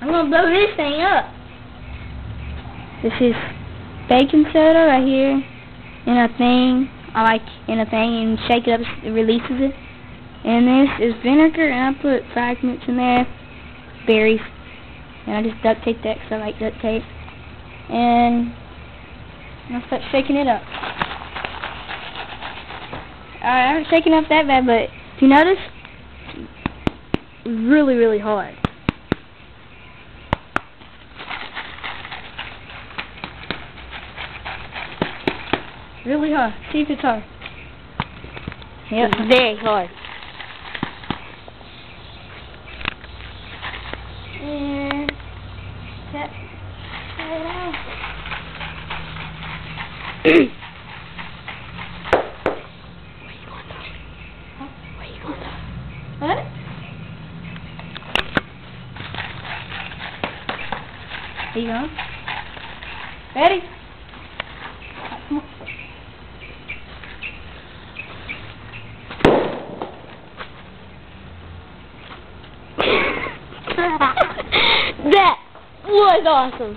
I'm gonna blow this thing up. This is baking soda right here in a thing. And shake it up, it releases it. And this is vinegar, and I put fragments in there, berries, and I just duct tape that because I like duct tape. And I'll start shaking it up. Alright, I haven't shaken up that bad, but if you notice, really, really hard. Really hard. See if it's hard. Yep, it's very hard. And that it out. Where you going though? Huh? Where you going though? What? Here you go. Ready? Come on. That was awesome.